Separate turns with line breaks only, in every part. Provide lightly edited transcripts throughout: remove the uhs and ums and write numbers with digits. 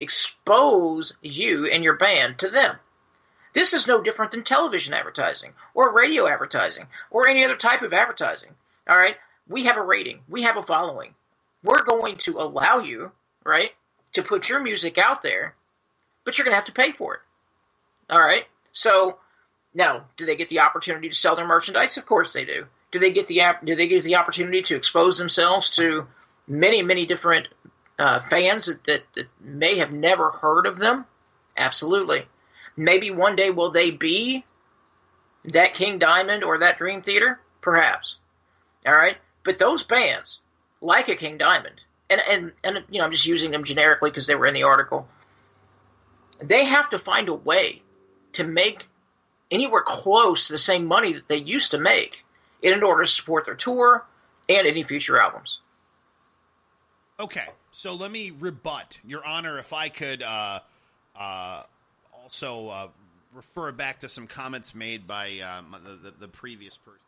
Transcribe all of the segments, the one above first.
expose you and your band to them. This is no different than television advertising or radio advertising or any other type of advertising. All right? We have a rating. We have a following. We're going to allow you, right, to put your music out there, but you're going to have to pay for it. All right? So, now, do they get the opportunity to sell their merchandise? Of course they do. Do they get the opportunity to expose themselves to many, many different fans that may have never heard of them? Absolutely. Maybe one day will they be that King Diamond or that Dream Theater? Perhaps. All right? But those bands, like a King Diamond, and I'm just using them generically because they were in the article, they have to find a way to make anywhere close to the same money that they used to make in order to support their tour and any future albums.
Okay, so let me rebut, Your Honor, if I could also refer back to some comments made by the previous person.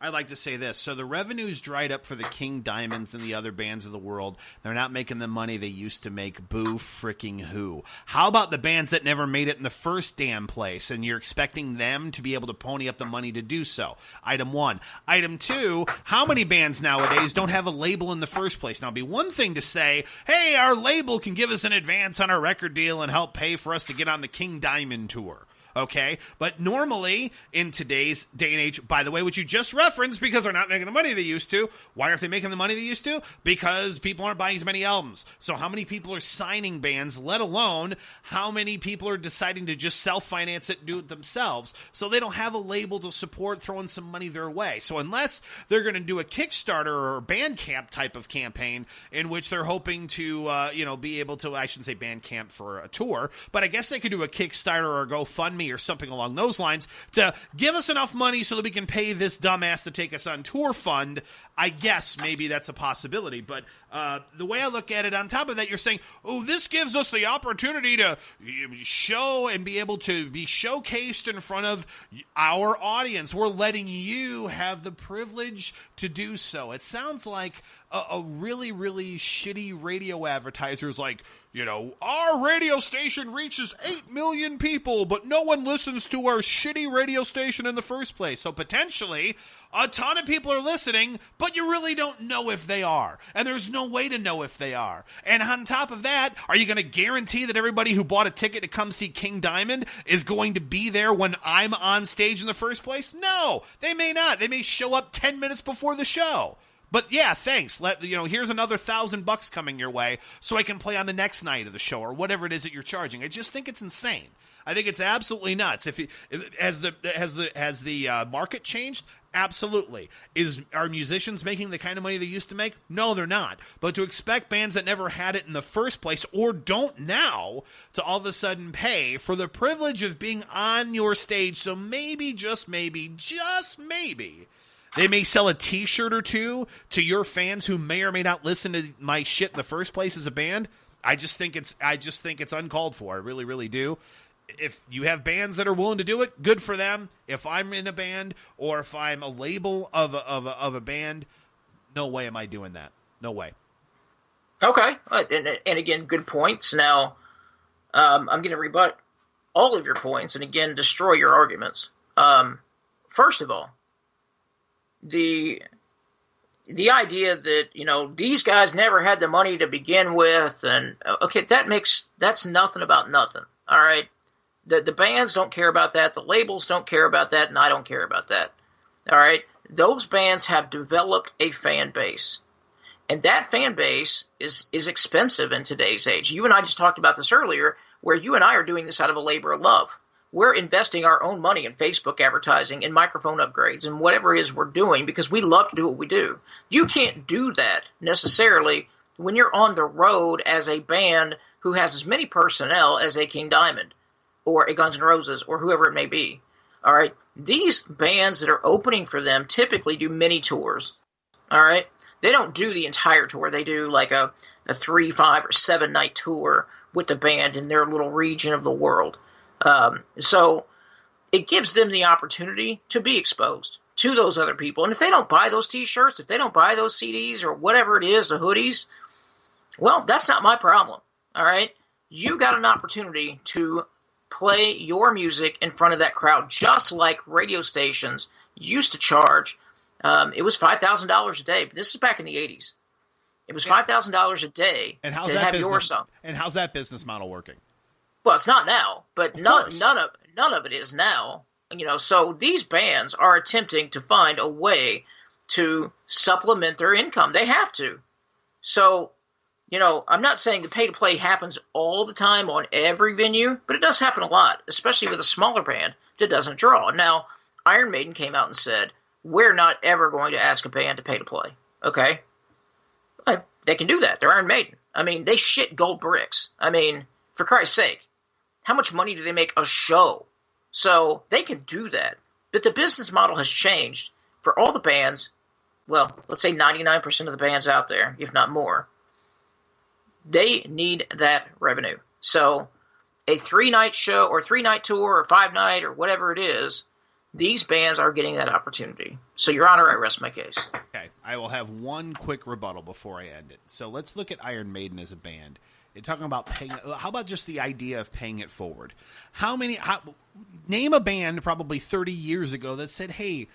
I'd like to say this. So the revenue's dried up for the King Diamonds and the other bands of the world. They're not making the money they used to make. Boo freaking who. How about the bands that never made it in the first damn place, and you're expecting them to be able to pony up the money to do so? Item one. Item two, how many bands nowadays don't have a label in the first place? Now, it'd be one thing to say, hey, our label can give us an advance on our record deal and help pay for us to get on the King Diamond tour. Okay, but normally in today's day and age, by the way, which you just referenced, because they're not making the money they used to. Why aren't they making the money they used to? Because people aren't buying as many albums. So how many people are signing bands, let alone how many people are deciding to just self-finance it and do it themselves? So they don't have a label to support throwing some money their way. So unless they're going to do a Kickstarter or a Bandcamp type of campaign in which they're hoping to, be able to, I shouldn't say Bandcamp for a tour, but I guess they could do a Kickstarter or a GoFundMe or something along those lines to give us enough money so that we can pay this dumbass to take us on tour fund. I guess maybe that's a possibility, but the way I look at it, on top of that, you're saying, oh, this gives us the opportunity to show and be able to be showcased in front of our audience. We're letting you have the privilege to do so. It sounds like a really, really shitty radio advertiser is like, our radio station reaches 8 million people, but no one listens to our shitty radio station in the first place. So potentially, a ton of people are listening, but you really don't know if they are. And there's no way to know if they are. And on top of that, are you going to guarantee that everybody who bought a ticket to come see King Diamond is going to be there when I'm on stage in the first place? No, they may not. They may show up 10 minutes before the show. But yeah, thanks. Here's another $1,000 coming your way so I can play on the next night of the show or whatever it is that you're charging. I just think it's insane. I think it's absolutely nuts. Has the market changed? Absolutely. Are musicians making the kind of money they used to make? No, they're not. But to expect bands that never had it in the first place or don't now to all of a sudden pay for the privilege of being on your stage, so maybe, just maybe, they may sell a t-shirt or two to your fans who may or may not listen to my shit in the first place as a band. I just think it's uncalled for. I really, really do. If you have bands that are willing to do it, good for them. If I'm in a band or if I'm a label of a band, no way am I doing that. No way.
Okay. And again, good points. Now, I'm going to rebut all of your points and again, destroy your arguments. First of all, the idea that, these guys never had the money to begin with, and okay, that's nothing about nothing. All right. The bands don't care about that. The labels don't care about that. And I don't care about that. All right. Those bands have developed a fan base, and that fan base is expensive in today's age. You and I just talked about this earlier, where you and I are doing this out of a labor of love. We're investing our own money in Facebook advertising and microphone upgrades and whatever it is we're doing because we love to do what we do. You can't do that necessarily when you're on the road as a band who has as many personnel as a King Diamond or a Guns N' Roses or whoever it may be. All right. These bands that are opening for them typically do mini tours. All right. They don't do the entire tour. They do like a 3, 5, or 7 night tour with the band in their little region of the world. So it gives them the opportunity to be exposed to those other people. And if they don't buy those t-shirts, if they don't buy those CDs or whatever it is, the hoodies, well, that's not my problem. All right. you got an opportunity to play your music in front of that crowd, just like radio stations used to charge. It was $5,000 a day, but this is back in the 80s. It was $5,000 a day to have your song.
And how's that business model working?
Well, it's not now, but none of it is now. So these bands are attempting to find a way to supplement their income. They have to. So, I'm not saying the pay-to-play happens all the time on every venue, but it does happen a lot, especially with a smaller band that doesn't draw. Now, Iron Maiden came out and said, we're not ever going to ask a band to pay to play. Okay? They can do that. They're Iron Maiden. They shit gold bricks. For Christ's sake, how much money do they make a show? So they can do that. But the business model has changed for all the bands. Well, let's say 99% of the bands out there, if not more. They need that revenue. So a 3-night show or 3-night tour or 5-night or whatever it is, these bands are getting that opportunity. So, Your Honor, I rest my case.
Okay, I will have one quick rebuttal before I end it. So let's look at Iron Maiden as a band. You're talking about paying. How about just the idea of paying it forward? Name a band probably 30 years ago that said, hey,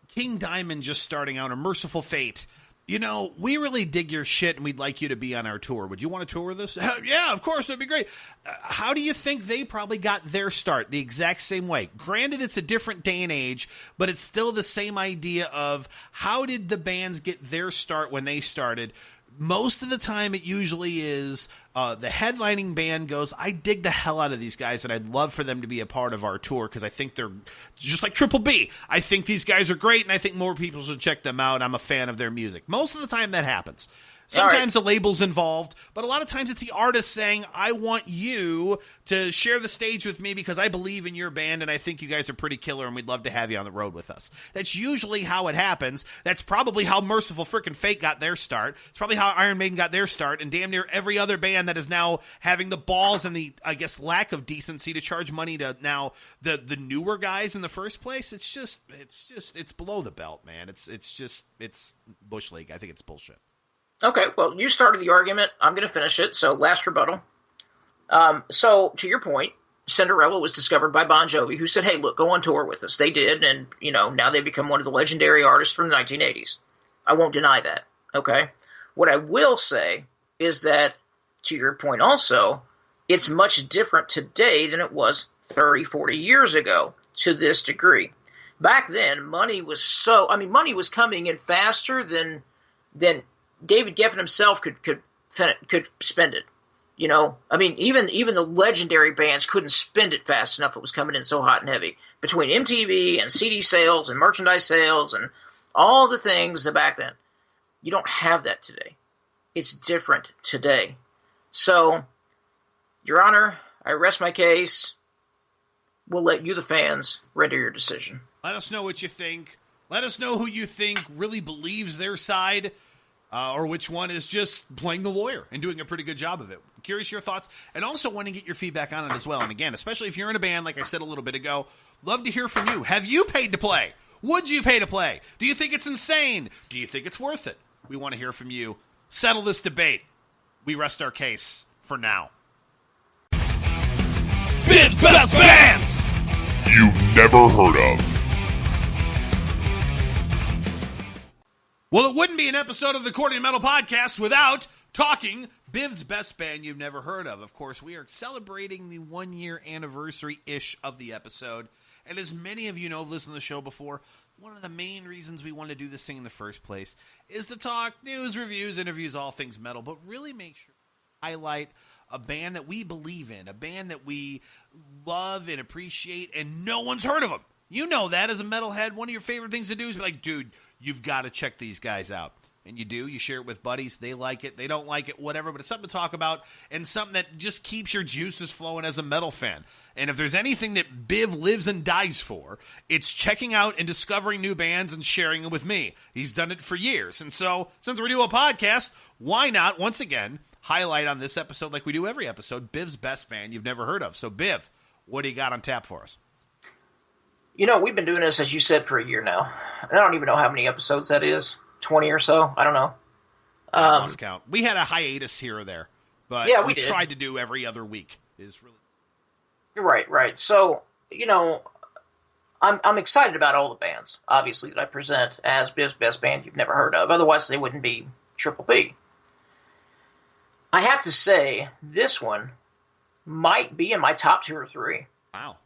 King Diamond just starting out, or Merciful Fate, we really dig your shit and we'd like you to be on our tour. Would you want to tour with us? Yeah, of course, that'd be great. How do you think they probably got their start? The exact same way. Granted, it's a different day and age, but it's still the same idea of how did the bands get their start when they started? Most of the time, it usually is the headlining band goes, I dig the hell out of these guys, and I'd love for them to be a part of our tour because I think they're just like Triple B. I think these guys are great, and I think more people should check them out. I'm a fan of their music. Most of the time, that happens. Sometimes the label's involved, but a lot of times it's the artist saying, I want you to share the stage with me because I believe in your band and I think you guys are pretty killer and we'd love to have you on the road with us. That's usually how it happens. That's probably how Merciful Frickin' Fate got their start. It's probably how Iron Maiden got their start, and damn near every other band that is now having the balls and the, I guess, lack of decency to charge money to now the newer guys in the first place. It's below the belt, man. It's Bush League. I think it's bullshit.
Okay, well, you started the argument. I'm going to finish it, so last rebuttal. So, to your point, Cinderella was discovered by Bon Jovi, who said, hey, look, go on tour with us. They did, and, now they've become one of the legendary artists from the 1980s. I won't deny that, okay? What I will say is that, to your point also, it's much different today than it was 30, 40 years ago, to this degree. Back then, money was coming in faster than David Geffen himself could spend it. Even the legendary bands couldn't spend it fast enough. It was coming in so hot and heavy. Between MTV and CD sales and merchandise sales and all the things back then. You don't have that today. It's different today. So, Your Honor, I rest my case. We'll let you, the fans, render your decision.
Let us know what you think. Let us know who you think really believes their side. Or which one is just playing the lawyer and doing a pretty good job of it. Curious your thoughts, and also want to get your feedback on it as well. And again, especially if you're in a band, like I said a little bit ago, love to hear from you. Have you paid to play? Would you pay to play? Do you think it's insane? Do you think it's worth it? We want to hear from you. Settle this debate. We rest our case for now.
Bib's Best Bands You've Never Heard Of.
Well, it wouldn't be an episode of the Accordion Metal Podcast without talking Biv's Best Band You've Never Heard Of. Of course, we are celebrating the 1-year anniversary-ish of the episode. And as many of you know, have listened to the show before, one of the main reasons we wanted to do this thing in the first place is to talk news, reviews, interviews, all things metal, but really make sure to highlight a band that we believe in, a band that we love and appreciate, and no one's heard of them. You know that as a metalhead, one of your favorite things to do is be like, dude, you've got to check these guys out. And you do. You share it with buddies. They like it. They don't like it, whatever. But it's something to talk about and something that just keeps your juices flowing as a metal fan. And if there's anything that Biv lives and dies for, it's checking out and discovering new bands and sharing them with me. He's done it for years. And so, since we're doing a podcast, why not, once again, highlight on this episode, like we do every episode, Biv's Best Band You've Never Heard Of. So, Biv, what do you got on tap for us?
We've been doing this, as you said, for a year now. And I don't even know how many episodes that is. 20 or so? I don't know.
I lost count. We had a hiatus here or there. but
yeah,
we've tried to do every other week. Is really
right. So, I'm excited about all the bands, obviously, that I present as Biv's Best Band you've never heard of. Otherwise, they wouldn't be Triple B. I have to say, this one might be in my top 2 or 3.
Wow.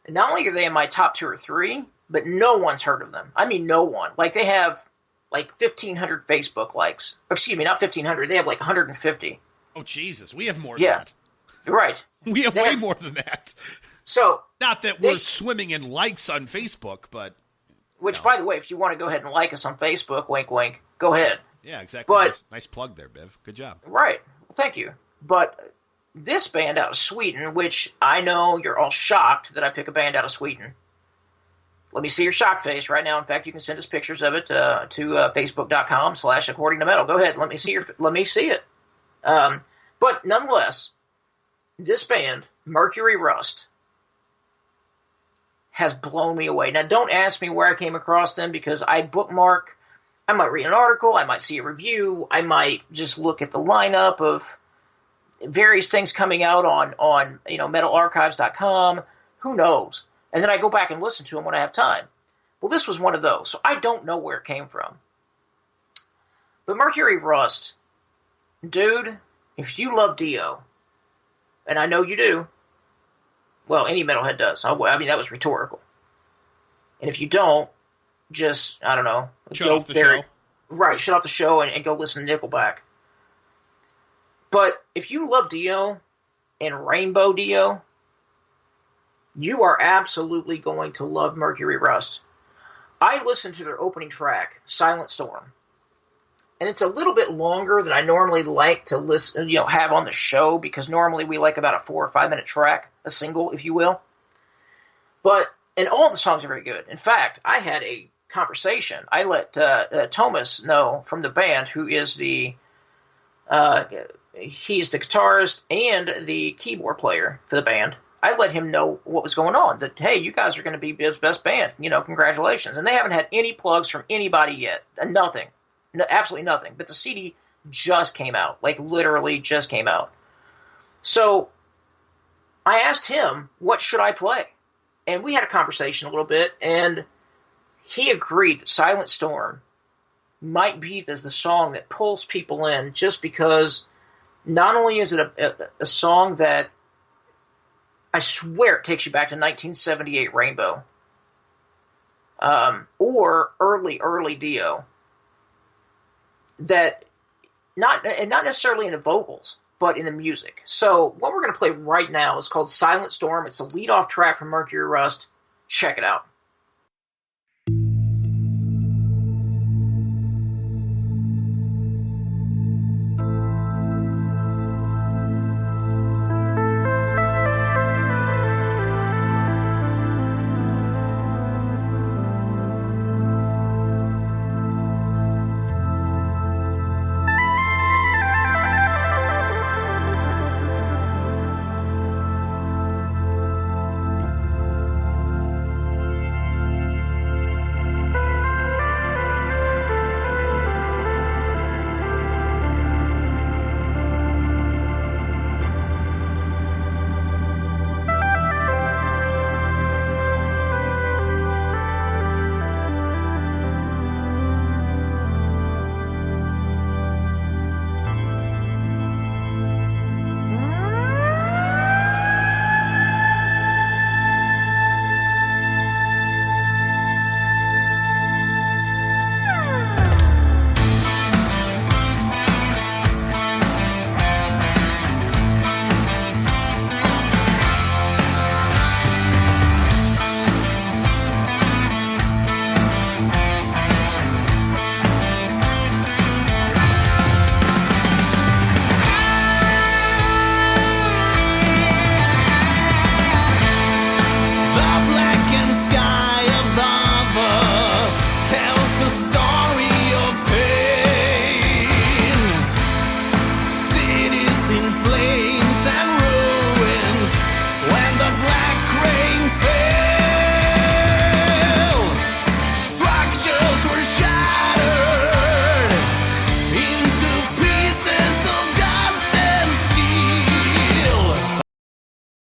And not only are they in my top 2 or 3, but no one's heard of them. I mean, no one. Like, they have, 1,500 Facebook likes. Excuse me, not 1,500. They have, 150.
Oh, Jesus. We have more than that.
Right.
We have way more than that.
So,
not that we're swimming in likes on Facebook, but...
Which, by the way, if you want to go ahead and like us on Facebook, wink, wink, go ahead.
Yeah, exactly.
But,
nice plug there, Biv. Good job.
Right. Well, thank you. But this band out of Sweden, which I know you're all shocked that I pick a band out of Sweden. Let me see your shock face right now. In fact, you can send us pictures of it to facebook.com/accordingtometal. Go ahead. Let me see it. But nonetheless, this band, Mercury Rust, has blown me away. Now, don't ask me where I came across them, because I bookmark. I might read an article. I might see a review. I might just look at the lineup of various things coming out on metalarchives.com. Who knows? And then I go back and listen to them when I have time. Well, this was one of those, so I don't know where it came from. But Mercury Rust, dude, if you love Dio, and I know you do, well, any metalhead does. I mean, that was rhetorical. And if you don't, just, I don't know.
Shut off the show.
Right, shut off the show and go listen to Nickelback. But if you love Dio and Rainbow Dio, you are absolutely going to love Mercury Rust. I listened to their opening track, Silent Storm. And it's a little bit longer than I normally like to listen, have on the show, because normally we like about a 4 or 5 minute track, a single, if you will. And all the songs are very good. In fact, I had a conversation. I let Thomas know from the band, who is he's the guitarist and the keyboard player for the band. I let him know what was going on, that, hey, you guys are going to be Biv's Best Band, congratulations. And they haven't had any plugs from anybody yet. Nothing. No, absolutely nothing. But the CD just came out. Literally just came out. So I asked him, what should I play? And we had a conversation a little bit, and he agreed that Silent Storm might be the song that pulls people in, just because not only is it a song that I swear it takes you back to 1978 Rainbow, or early Dio, that not necessarily in the vocals, but in the music. So what we're going to play right now is called Silent Storm. It's a lead-off track from Mercury Rust. Check it out.